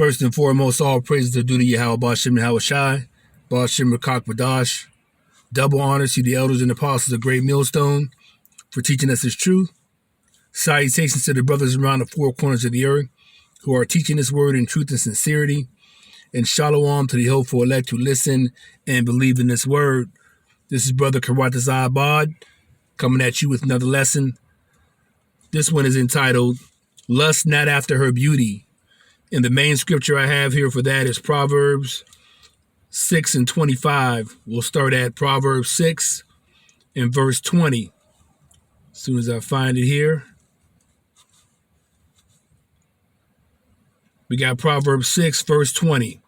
First and foremost, all praises are due to Yahweh Bashem and Hawashai, Bashem Rakak Badash. Double honors to the elders and apostles of Great Millstone for teaching us His truth. Salutations to the brothers around the four corners of the earth who are teaching this word in truth and sincerity. And shalom to the hopeful elect who listen and believe in this word. This is Brother Karat Abad coming at you with another lesson. This one is entitled, Lust Not After Her Beauty. And the main scripture I have here for that is Proverbs 6 and 25. We'll start at Proverbs 6 and verse 20. As soon as I find it here. We got Proverbs 6, verse 20.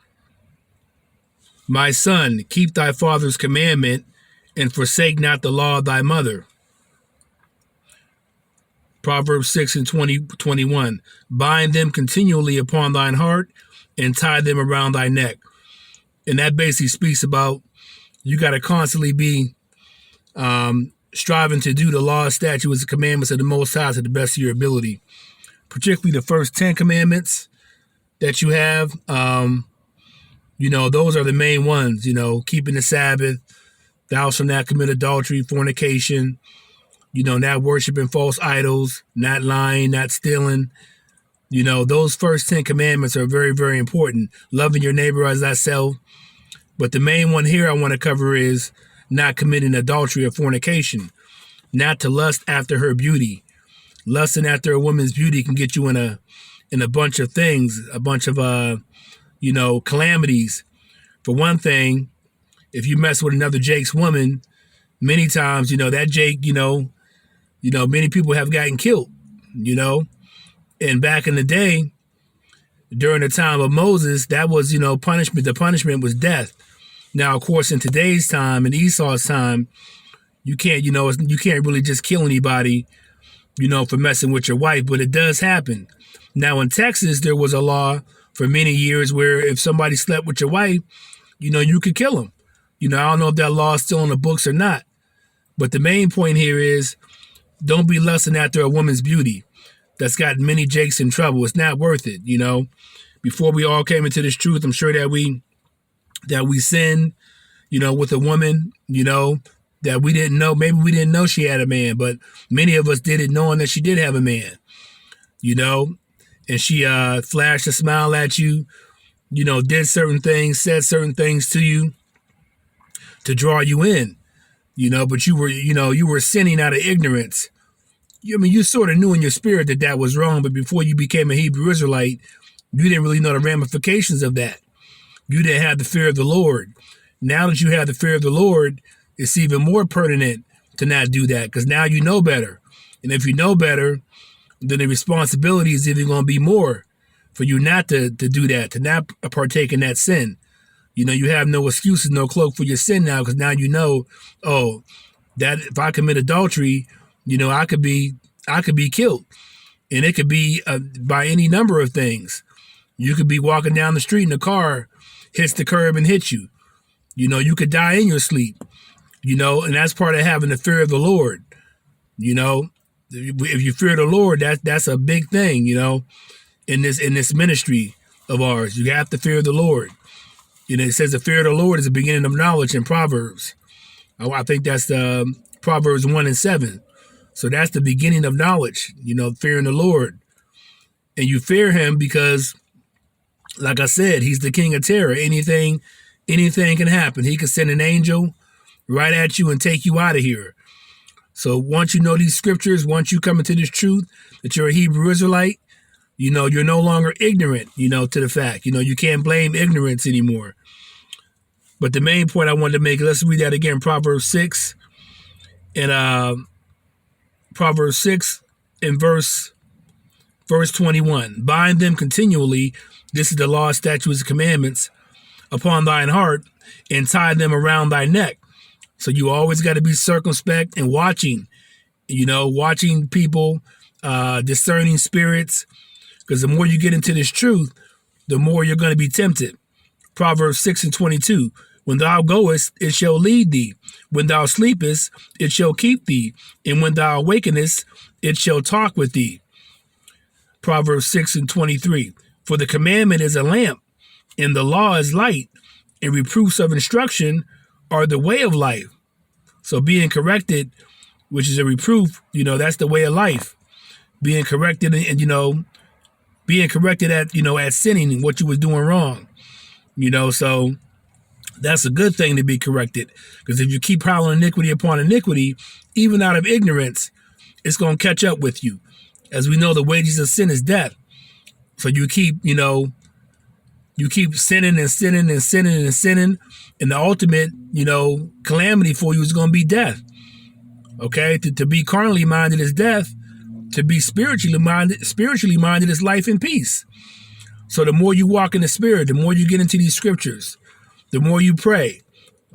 My son, keep thy father's commandment and forsake not the law of thy mother. Proverbs 6 and 21. Bind them continually upon thine heart and tie them around thy neck. And that basically speaks about you got to constantly be striving to do the law, statutes, and commandments of the Most High to the best of your ability. Particularly the first 10 commandments that you have. Those are the main ones, keeping the Sabbath, thou shalt not commit adultery, fornication, not worshiping false idols, not lying, not stealing. Those first 10 commandments are very, very important. Loving your neighbor as thyself. But the main one here I want to cover is not committing adultery or fornication, not to lust after her beauty. Lusting after a woman's beauty can get you in a bunch of things, a bunch of, calamities. For one thing, if you mess with another Jake's woman, many times, that Jake, many people have gotten killed, and back in the day, during the time of Moses, that was, punishment. The punishment was death. Now, of course, in today's time, in Esau's time, you can't really just kill anybody, for messing with your wife, but it does happen. Now, in Texas, there was a law for many years where if somebody slept with your wife, you could kill them. I don't know if that law is still in the books or not, but the main point here is don't be lusting after a woman's beauty. That's gotten many Jakes in trouble. It's not worth it, Before we all came into this truth, I'm sure that we sinned, with a woman, that we didn't know. Maybe we didn't know she had a man, but many of us did it knowing that she did have a man, and she flashed a smile at you, did certain things, said certain things to you to draw you in, but you were sinning out of ignorance. You sort of knew in your spirit that was wrong, but before you became a Hebrew Israelite, you didn't really know the ramifications of that. You didn't have the fear of the Lord. Now that you have the fear of the Lord, it's even more pertinent to not do that because now you know better. And if you know better, then the responsibility is even going to be more for you not to do that, to not partake in that sin. You have no excuses, no cloak for your sin now because now that if I commit adultery, I could be killed. And it could be by any number of things. You could be walking down the street and a car hits the curb and hits you. You could die in your sleep, and that's part of having the fear of the Lord. If you fear the Lord, that's a big thing, in this ministry of ours. You have to fear the Lord. It says the fear of the Lord is the beginning of knowledge in Proverbs. I think that's Proverbs 1 and 7. So that's the beginning of knowledge, fearing the Lord. And you fear him because, like I said, he's the king of terror. Anything can happen. He can send an angel right at you and take you out of here. So once you know these scriptures, once you come into this truth that you're a Hebrew Israelite, you're no longer ignorant, to the fact. You can't blame ignorance anymore. But the main point I wanted to make, let's read that again, Proverbs 6 and Proverbs 6 and verse 21. Bind them continually, this is the law, statutes, and commandments, upon thine heart, and tie them around thy neck. So you always got to be circumspect and watching people, discerning spirits, because the more you get into this truth, the more you're going to be tempted. Proverbs 6 and 22. When thou goest, it shall lead thee. When thou sleepest, it shall keep thee. And when thou awakenest, it shall talk with thee. Proverbs 6 and 23. For the commandment is a lamp, and the law is light, and reproofs of instruction are the way of life. So being corrected, which is a reproof, that's the way of life. Being corrected and, being corrected at, at sinning and what you was doing wrong. So that's a good thing to be corrected. Because if you keep piling iniquity upon iniquity, even out of ignorance, it's going to catch up with you. As we know, the wages of sin is death. So you keep, you keep sinning and sinning and sinning and sinning. And the ultimate, calamity for you is going to be death. Okay? To be carnally minded is death. To be spiritually minded is life and peace. So the more you walk in the spirit, the more you get into these scriptures, the more you pray,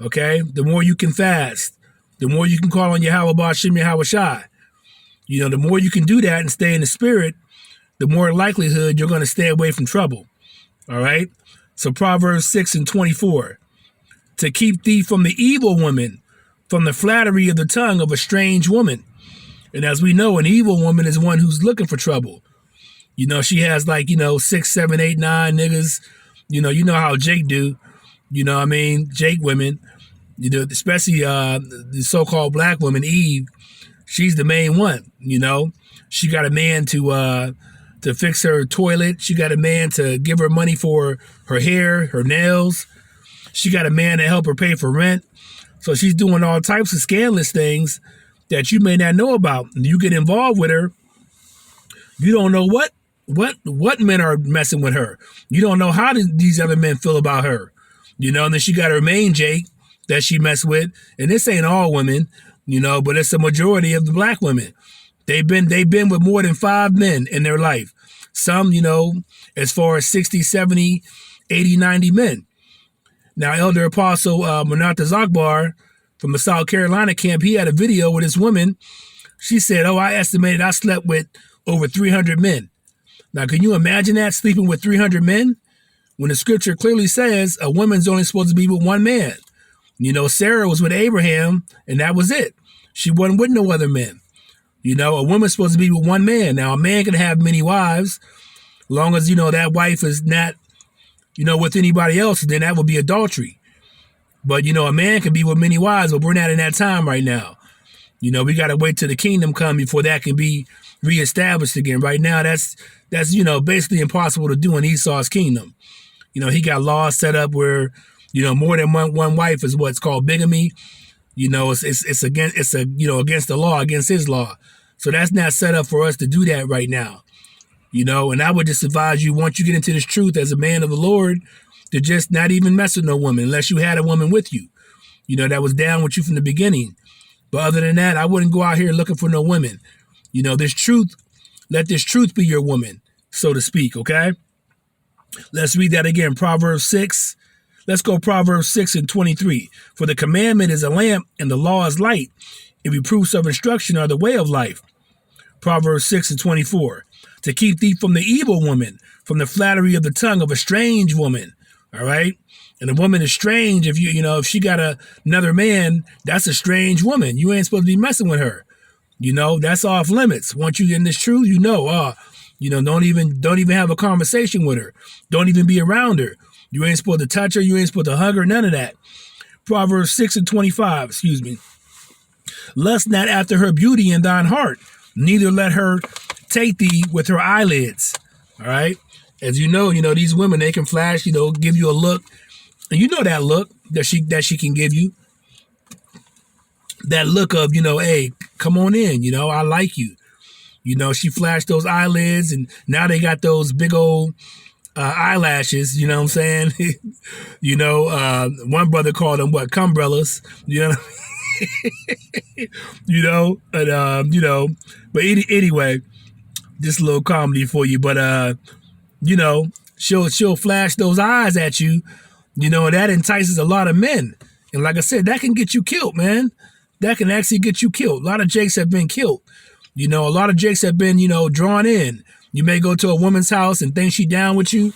okay? The more you can fast, the more you can call on Yahweh Ba'Shem Yahweh Shai. The more you can do that and stay in the spirit, the more likelihood you're going to stay away from trouble, all right? So Proverbs 6:24, to keep thee from the evil woman, from the flattery of the tongue of a strange woman. And as we know, an evil woman is one who's looking for trouble. She has 6, 7, 8, 9 niggas. You know how Jake do. Jake women, especially the so-called black woman, Eve, she's the main one, She got a man to fix her toilet. She got a man to give her money for her hair, her nails. She got a man to help her pay for rent. So she's doing all types of scandalous things that you may not know about. You get involved with her, you don't know what men are messing with her. You don't know how these other men feel about her. And then she got her main Jake that she messed with. And this ain't all women, but it's a majority of the black women. They've been with more than 5 men in their life. Some, as far as 60, 70, 80, 90 men. Now, Elder Apostle Manatas Akbar from the South Carolina camp, he had a video with this woman. She said, I estimated I slept with over 300 men. Now, can you imagine that, sleeping with 300 men? When the scripture clearly says a woman's only supposed to be with one man. Sarah was with Abraham, and that was it. She wasn't with no other men. A woman's supposed to be with one man. Now, a man can have many wives, long as, that wife is not, with anybody else, then that would be adultery. But, a man can be with many wives, but we're not in that time right now. We got to wait till the kingdom come before that can be reestablished again. Right now, that's basically impossible to do in Esau's kingdom. He got laws set up where, more than one wife is what's called bigamy. It's against the law, against his law. So that's not set up for us to do that right now. And I would just advise you, once you get into this truth as a man of the Lord, to just not even mess with no woman unless you had a woman with you, that was down with you from the beginning. But other than that, I wouldn't go out here looking for no women. This truth, let this truth be your woman, so to speak, okay? Let's read that again. Proverbs 6. Let's go Proverbs 6:23. For the commandment is a lamp, and the law is light, and reproofs of instruction are the way of life. Proverbs 6:24. To keep thee from the evil woman, from the flattery of the tongue of a strange woman. All right? And a woman is strange. If if she got another man, that's a strange woman. You ain't supposed to be messing with her. That's off limits. Once you get in this truth, don't even have a conversation with her. Don't even be around her. You ain't supposed to touch her. You ain't supposed to hug her. None of that. Proverbs 6:25. Lust not after her beauty in thine heart, neither let her take thee with her eyelids. All right. As these women, they can flash, give you a look. And that look that she can give you. That look of, hey, come on in. I like you. She flashed those eyelids, and now they got those big old eyelashes. You know what I'm saying? One brother called them cumbrellas. But anyway, just a little comedy for you. But she'll flash those eyes at you. That entices a lot of men. And like I said, that can get you killed, man. That can actually get you killed. A lot of jakes have been killed. A lot of jakes have been, drawn in. You may go to a woman's house and think she down with you,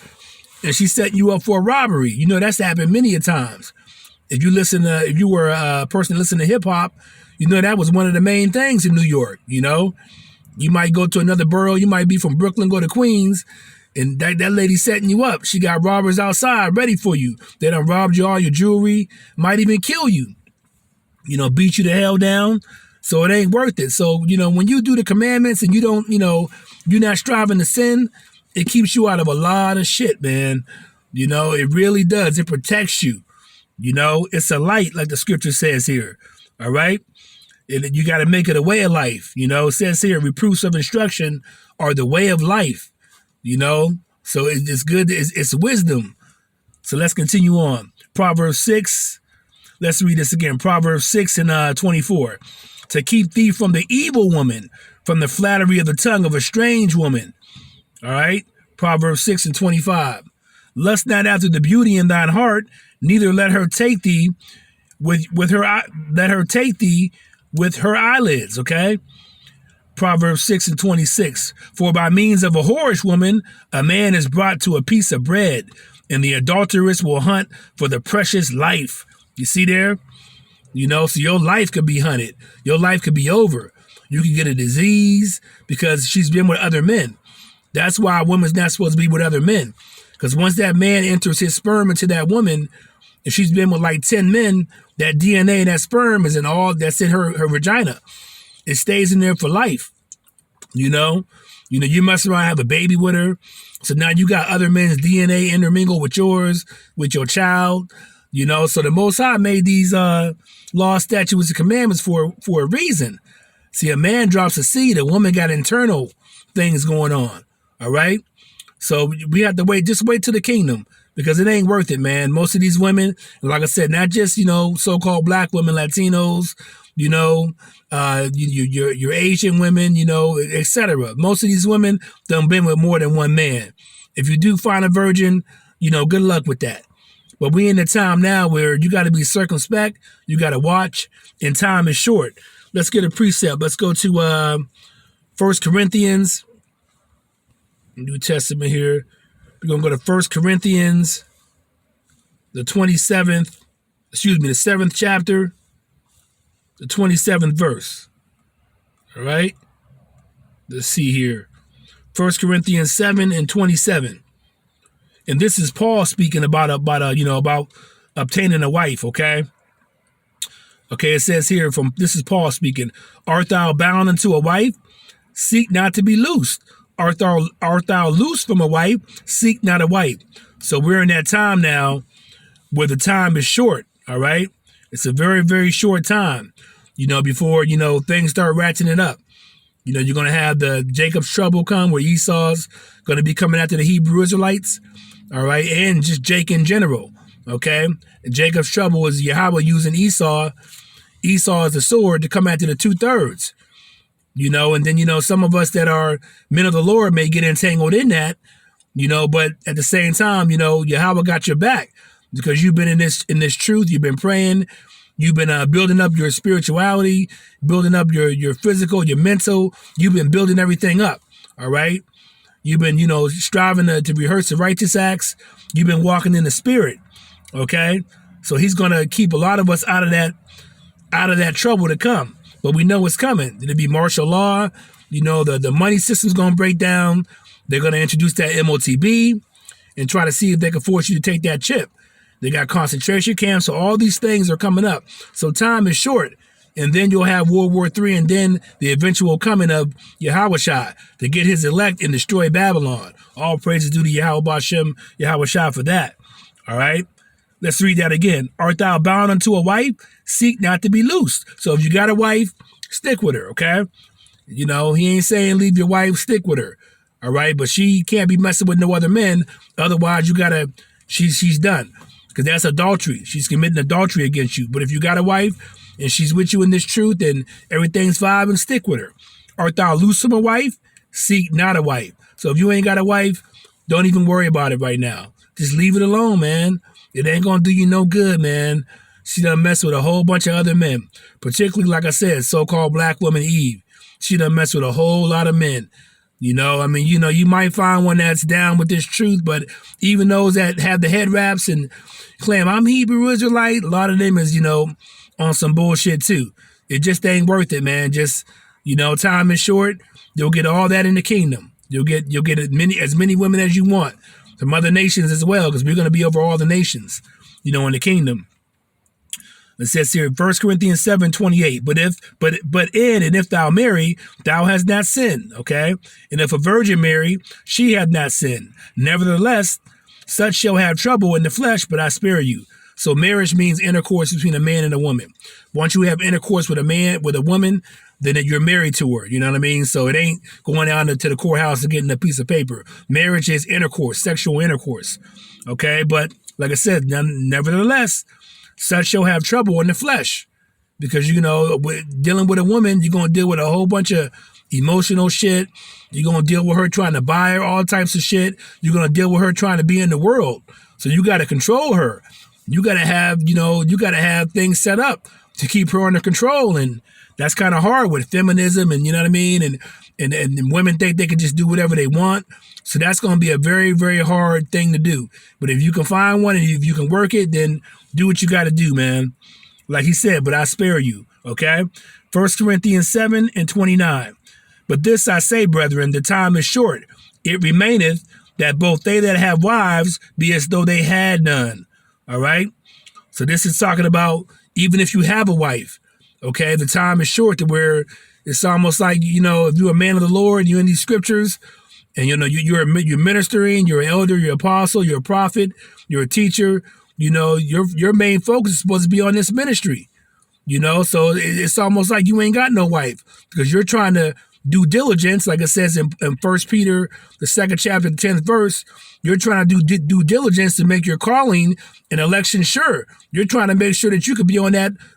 and she's setting you up for a robbery. That's happened many a times. If you were a person listening to hip hop, that was one of the main things in New York. You might go to another borough. You might be from Brooklyn, go to Queens. And that lady setting you up. She got robbers outside ready for you. They done robbed you all your jewelry, might even kill you, beat you the hell down. So it ain't worth it. So, when you do the commandments and you don't, you're not striving to sin, it keeps you out of a lot of shit, man. It really does. It protects you. It's a light, like the scripture says here. All right. And you got to make it a way of life. It says here, reproofs of instruction are the way of life. So it's good. It's wisdom. So let's continue on. Proverbs 6. Let's read this again. Proverbs 6 and 24. To keep thee from the evil woman, from the flattery of the tongue of a strange woman. All right. Proverbs 6 and 25. Lust not after the beauty in thine heart, neither let her take thee with her eyelids. Okay. Proverbs 6 and 26. For by means of a whorish woman, a man is brought to a piece of bread, and the adulteress will hunt for the precious life. You see there? So your life could be hunted. Your life could be over. You could get a disease because she's been with other men. That's why a woman's not supposed to be with other men. Because once that man enters his sperm into that woman, if she's been with like 10 men, that DNA and that sperm is in all that's in her vagina. It stays in there for life. You mess around, have a baby with her. So now you got other men's DNA intermingled with yours, with your child. So the Most High made these laws, statutes, and commandments for a reason. See, a man drops a seed, a woman got internal things going on. All right. So we have to just wait till the kingdom, because it ain't worth it, man. Most of these women, like I said, not just, so-called black women, Latinos, your Asian women, etc. Most of these women done been with more than one man. If you do find a virgin, good luck with that. But we in the time now where you got to be circumspect, you got to watch, and time is short. Let's get a precept. Let's go to 1 Corinthians, New Testament here. We're going to go to 1 Corinthians, the 7th chapter, the 27th verse. All right. Let's see here. 1 Corinthians 7 and 27. And this is Paul speaking about obtaining a wife. Okay. Okay. It says here this is Paul speaking. Art thou bound unto a wife? Seek not to be loosed. Art thou loose from a wife? Seek not a wife. So we're in that time now where the time is short. All right. It's a very, very short time, before, things start ratcheting up. You're going to have the Jacob's trouble come, where Esau's going to be coming after the Hebrew Israelites. All right. And just Jake in general. Okay. And Jacob's trouble is Yahweh using Esau as the sword to come after the 2/3. And then, some of us that are men of the Lord may get entangled in that, but at the same time, Yahweh got your back, because you've been in this truth. You've been praying. You've been building up your spirituality, building up your physical, your mental. You've been building everything up. All right. You've been, striving to rehearse the righteous acts. You've been walking in the spirit. Okay. So he's going to keep a lot of us out of that trouble to come. But we know it's coming. It'll be martial law. The money system's going to break down. They're going to introduce that MOTB and try to see if they can force you to take that chip. They got concentration camps. So all these things are coming up. So time is short. And then you'll have World War III, and then the eventual coming of Yahushua to get his elect and destroy Babylon. All praises due to Yahweh Bashem, Yahushua for that. All right. Let's read that again. Art thou bound unto a wife? Seek not to be loosed. So if you got a wife, stick with her, okay? He ain't saying leave your wife, stick with her, all right? But she can't be messing with no other men. Otherwise, she's done, because that's adultery. She's committing adultery against you. But if you got a wife and she's with you in this truth and everything's fine, and stick with her. Art thou loose from a wife? Seek not a wife. So if you ain't got a wife, don't even worry about it right now. Just leave it alone, man. It ain't going to do you no good, man. She done messed with a whole bunch of other men, particularly, like I said, so-called black woman Eve. She done messed with a whole lot of men. You might find one that's down with this truth, but even those that have the head wraps and claim I'm Hebrew Israelite, a lot of them is, on some bullshit too. It just ain't worth it, man. Just, time is short. You'll get all that in the kingdom. You'll get as many women as you want from other nations as well, because we're going to be over all the nations, in the kingdom. It says here, 1 Corinthians 7:28. And if thou marry, thou hast not sinned. Okay. And if a virgin marry, she hath not sinned. Nevertheless, such shall have trouble in the flesh, but I spare you. So marriage means intercourse between a man and a woman. Once you have intercourse with a woman, then you're married to her. You know what I mean? So it ain't going down to the courthouse and getting a piece of paper. Marriage is intercourse, sexual intercourse. Okay. But like I said, nevertheless, such shall have trouble in the flesh, because, dealing with a woman, you're going to deal with a whole bunch of emotional shit. You're going to deal with her trying to buy her all types of shit. You're going to deal with her trying to be in the world. So you got to control her. You got to have things set up to keep her under control. And that's kind of hard with feminism, and you know what I mean? And women think they can just do whatever they want. So that's going to be a very, very hard thing to do. But if you can find one and if you can work it, then do what you got to do, man. Like he said, but I spare you. Okay. 1 Corinthians 7:29. But this I say, brethren, the time is short. It remaineth that both they that have wives be as though they had none. All right. So this is talking about even if you have a wife. Okay. The time is short, to where it's almost like, if you're a man of the Lord, you're in these scriptures, and you're ministering, you're an elder, you're an apostle, you're a prophet, you're a teacher. Your main focus is supposed to be on this ministry. So it's almost like you ain't got no wife, because you're trying to do diligence, like it says in 1 Peter, the 2nd chapter, the 10th verse. You're trying to do due diligence to make your calling and election sure. You're trying to make sure that you could be on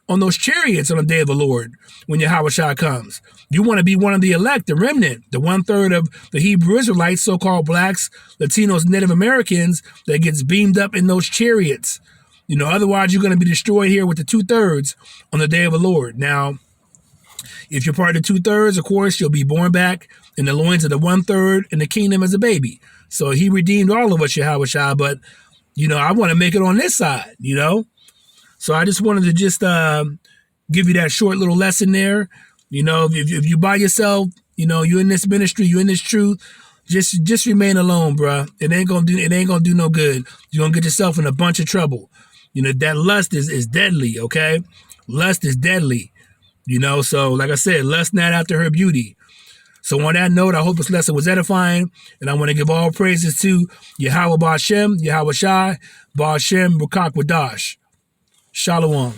those chariots on the day of the Lord when Yahushua comes. You want to be one of the elect, the remnant, the 1/3 of the Hebrew Israelites, so-called blacks, Latinos, Native Americans, that gets beamed up in those chariots. Otherwise you're going to be destroyed here with the 2/3 on the day of the Lord. Now, if you're part of the 2/3, of course, you'll be born back in the loins of the 1/3 in the kingdom as a baby. So he redeemed all of us, Yahushua, but, I want to make it on this side, So I just wanted to give you that short little lesson there. If you by yourself, you're in this ministry, you're in this truth, just remain alone, bruh. It ain't gonna do no good. You're gonna get yourself in a bunch of trouble. That lust is deadly, okay? Lust is deadly. So like I said, lust not after her beauty. So on that note, I hope this lesson was edifying, and I want to give all praises to Yahweh Ba'Shem, Yahweh Shai, Ba'Shem, Bukak Wadash. Shalom.